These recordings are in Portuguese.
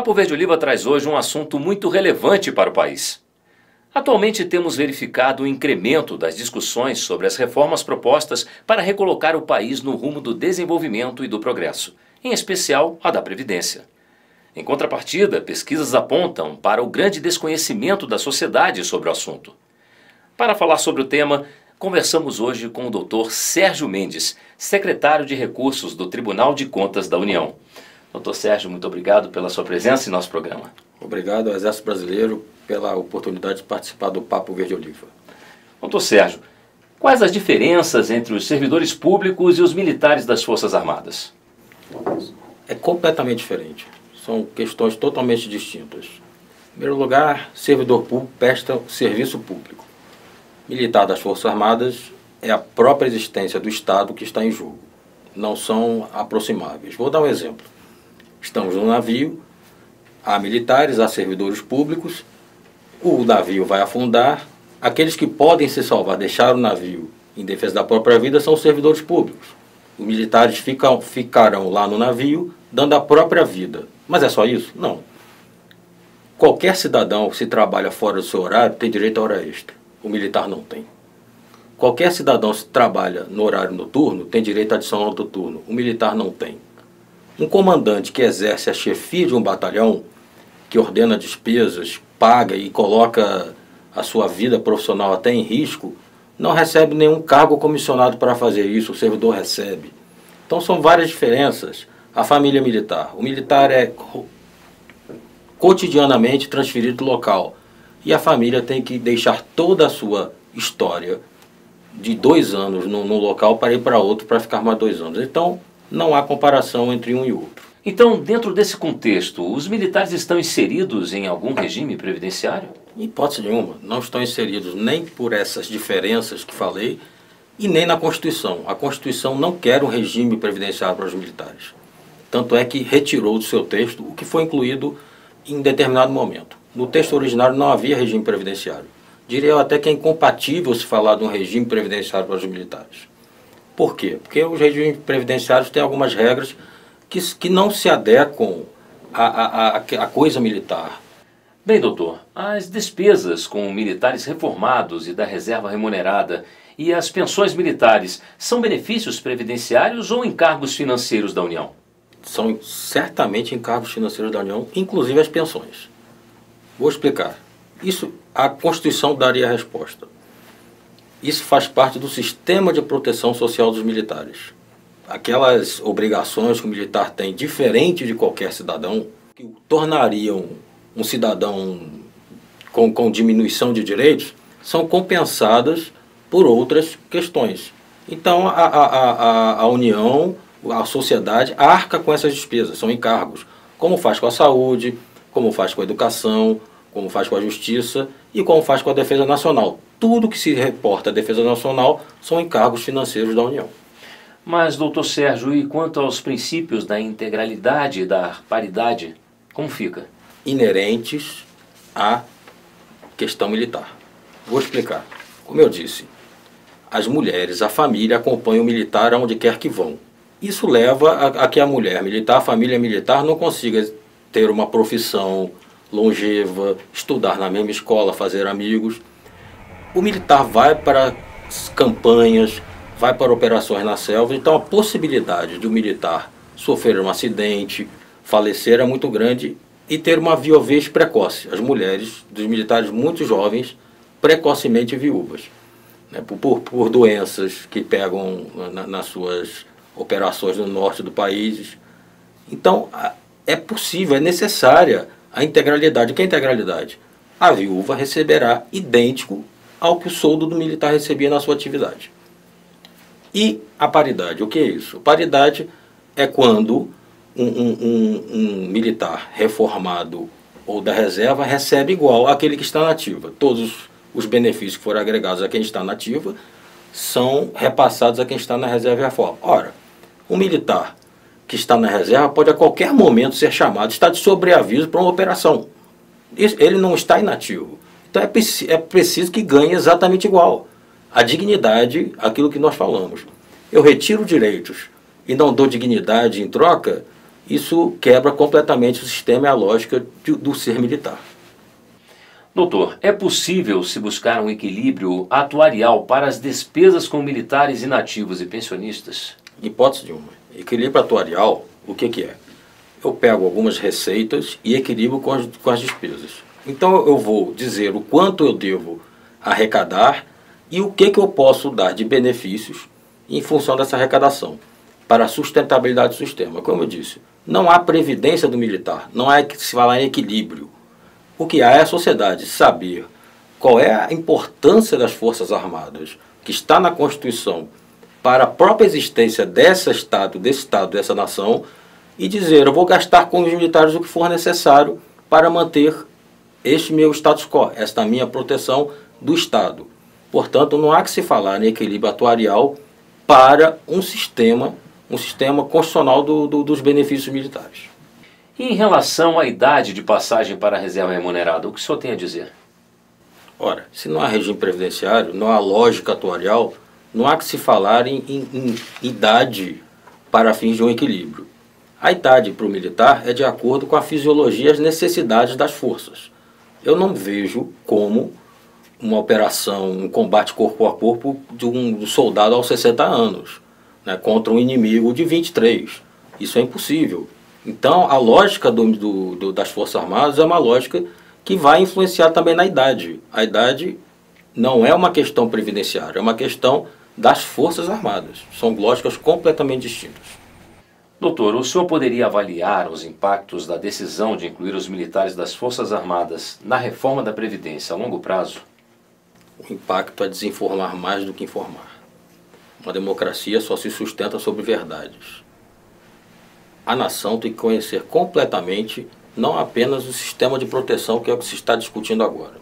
Papo Verde Oliva traz hoje um assunto muito relevante para o país. Atualmente temos verificado o incremento das discussões sobre as reformas propostas para recolocar o país no rumo do desenvolvimento e do progresso, em especial a da Previdência. Em contrapartida, pesquisas apontam para o grande desconhecimento da sociedade sobre o assunto. Para falar sobre o tema, conversamos hoje com o Dr. Sérgio Mendes, secretário de Recursos do Tribunal de Contas da União. Dr. Sérgio, muito obrigado pela sua presença em nosso programa. Obrigado ao Exército Brasileiro pela oportunidade de participar do Papo Verde Oliva. Dr. Sérgio, quais as diferenças entre os servidores públicos e os militares das Forças Armadas? É completamente diferente. São questões totalmente distintas. Em primeiro lugar, servidor público presta serviço público. Militar das Forças Armadas é a própria existência do Estado que está em jogo. Não são aproximáveis. Vou dar um exemplo. Estamos num navio, há militares, há servidores públicos, o navio vai afundar, aqueles que podem se salvar, deixar o navio em defesa da própria vida, são os servidores públicos. Os militares ficarão lá no navio, dando a própria vida. Mas é só isso? Não. Qualquer cidadão, se trabalha fora do seu horário, tem direito a hora extra. O militar não tem. Qualquer cidadão, se trabalha no horário noturno, tem direito a adicional noturno. O militar não tem. Um comandante que exerce a chefia de um batalhão, que ordena despesas, paga e coloca a sua vida profissional até em risco, não recebe nenhum cargo comissionado para fazer isso, o servidor recebe. Então são várias diferenças. A família militar. O militar é cotidianamente transferido do local. E a família tem que deixar toda a sua história de 2 anos no local para ir para outro para ficar mais 2 anos. Então, não há comparação entre um e outro. Então, dentro desse contexto, os militares estão inseridos em algum regime previdenciário? Em hipótese nenhuma, não estão inseridos nem por essas diferenças que falei e nem na Constituição. A Constituição não quer um regime previdenciário para os militares. Tanto é que retirou do seu texto o que foi incluído em determinado momento. No texto originário não havia regime previdenciário. Diria eu até que é incompatível se falar de um regime previdenciário para os militares. Por quê? Porque os regimes previdenciários têm algumas regras que não se adequam à coisa militar. Bem, doutor, as despesas com militares reformados e da reserva remunerada e as pensões militares são benefícios previdenciários ou encargos financeiros da União? São certamente encargos financeiros da União, inclusive as pensões. Vou explicar. Isso, a Constituição daria a resposta. Isso faz parte do sistema de proteção social dos militares. Aquelas obrigações que o militar tem, diferente de qualquer cidadão, que o tornariam um cidadão com diminuição de direitos, são compensadas por outras questões. Então, a União, a sociedade, arca com essas despesas, são encargos, como faz com a saúde, como faz com a educação, como faz com a justiça e como faz com a defesa nacional. Tudo que se reporta à defesa nacional são encargos financeiros da União. Mas, doutor Sérgio, e quanto aos princípios da integralidade e da paridade, como fica? Inerentes à questão militar. Vou explicar. Como eu disse, as mulheres, a família acompanham o militar aonde quer que vão. Isso leva a que a mulher militar, a família militar, não consiga ter uma profissão longeva, estudar na mesma escola, fazer amigos. O militar vai para campanhas, vai para operações na selva, então a possibilidade de o militar sofrer um acidente, falecer é muito grande e ter uma viuvez precoce. As mulheres dos militares muito jovens, precocemente viúvas, né, por doenças que pegam nas suas operações no norte do país. Então, é possível, é necessária a integralidade. O que é a integralidade? A viúva receberá idêntico ao que o soldo do militar recebia na sua atividade. E a paridade, o que é isso? Paridade é quando um militar reformado ou da reserva recebe igual àquele que está na ativa. Todos os benefícios que foram agregados a quem está na ativa são repassados a quem está na reserva e reforma. Ora, um militar que está na reserva pode a qualquer momento ser chamado, está de sobreaviso para uma operação. Ele não está inativo. Então é preciso que ganhe exatamente igual. A dignidade, aquilo que nós falamos. Eu retiro direitos e não dou dignidade em troca, isso quebra completamente o sistema e a lógica do ser militar. Doutor, é possível se buscar um equilíbrio atuarial para as despesas com militares inativos e pensionistas? Hipótese de uma. Equilíbrio atuarial, o que é? Eu pego algumas receitas e equilibro com as despesas. Então eu vou dizer o quanto eu devo arrecadar e o que eu posso dar de benefícios em função dessa arrecadação para a sustentabilidade do sistema. Como eu disse, não há previdência do militar, não há que se falar em equilíbrio. O que há é a sociedade saber qual é a importância das Forças Armadas, que está na Constituição, para a própria existência desse Estado, dessa nação, e dizer, eu vou gastar com os militares o que for necessário para manter este meu status quo, esta minha proteção do Estado. Portanto, não há que se falar em equilíbrio atuarial para um sistema constitucional dos benefícios militares. E em relação à idade de passagem para a reserva remunerada, o que o senhor tem a dizer? Ora, se não há regime previdenciário, não há lógica atuarial, não há que se falar em idade para fins de um equilíbrio. A idade para o militar é de acordo com a fisiologia e as necessidades das forças. Eu não vejo como uma operação, um combate corpo a corpo de um soldado aos 60 anos, né, contra um inimigo de 23. Isso é impossível. Então, a lógica das Forças Armadas é uma lógica que vai influenciar também na idade. A idade não é uma questão previdenciária, é uma questão das Forças Armadas. São lógicas completamente distintas. Doutor, o senhor poderia avaliar os impactos da decisão de incluir os militares das Forças Armadas na reforma da Previdência a longo prazo? O impacto é desinformar mais do que informar. Uma democracia só se sustenta sobre verdades. A nação tem que conhecer completamente não apenas o sistema de proteção, que é o que se está discutindo agora,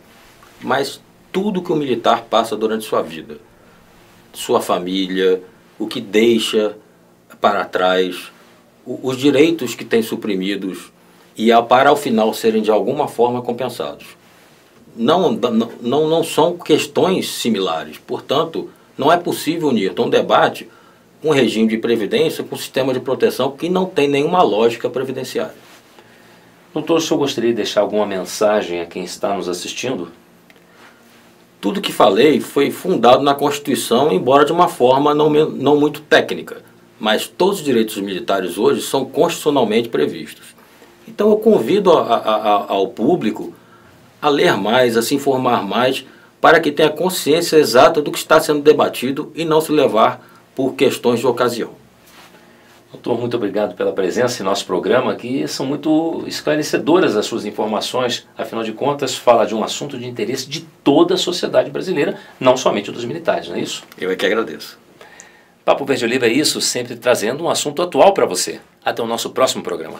mas tudo que o militar passa durante sua vida. Sua família, o que deixa para trás, os direitos que tem suprimidos e para ao final serem de alguma forma compensados. Não são questões similares, portanto, não é possível unir um debate, um regime de previdência com um sistema de proteção que não tem nenhuma lógica previdenciária. Doutor, o senhor gostaria de deixar alguma mensagem a quem está nos assistindo? Tudo que falei foi fundado na Constituição, embora de uma forma não muito técnica, mas todos os direitos militares hoje são constitucionalmente previstos. Então eu convido ao público a ler mais, a se informar mais, para que tenha consciência exata do que está sendo debatido e não se levar por questões de ocasião. Doutor, muito obrigado pela presença em nosso programa, que são muito esclarecedoras as suas informações. Afinal de contas, fala de um assunto de interesse de toda a sociedade brasileira, não somente dos militares, não é isso? Eu é que agradeço. Papo Verde Oliva é isso, sempre trazendo um assunto atual para você. Até o nosso próximo programa.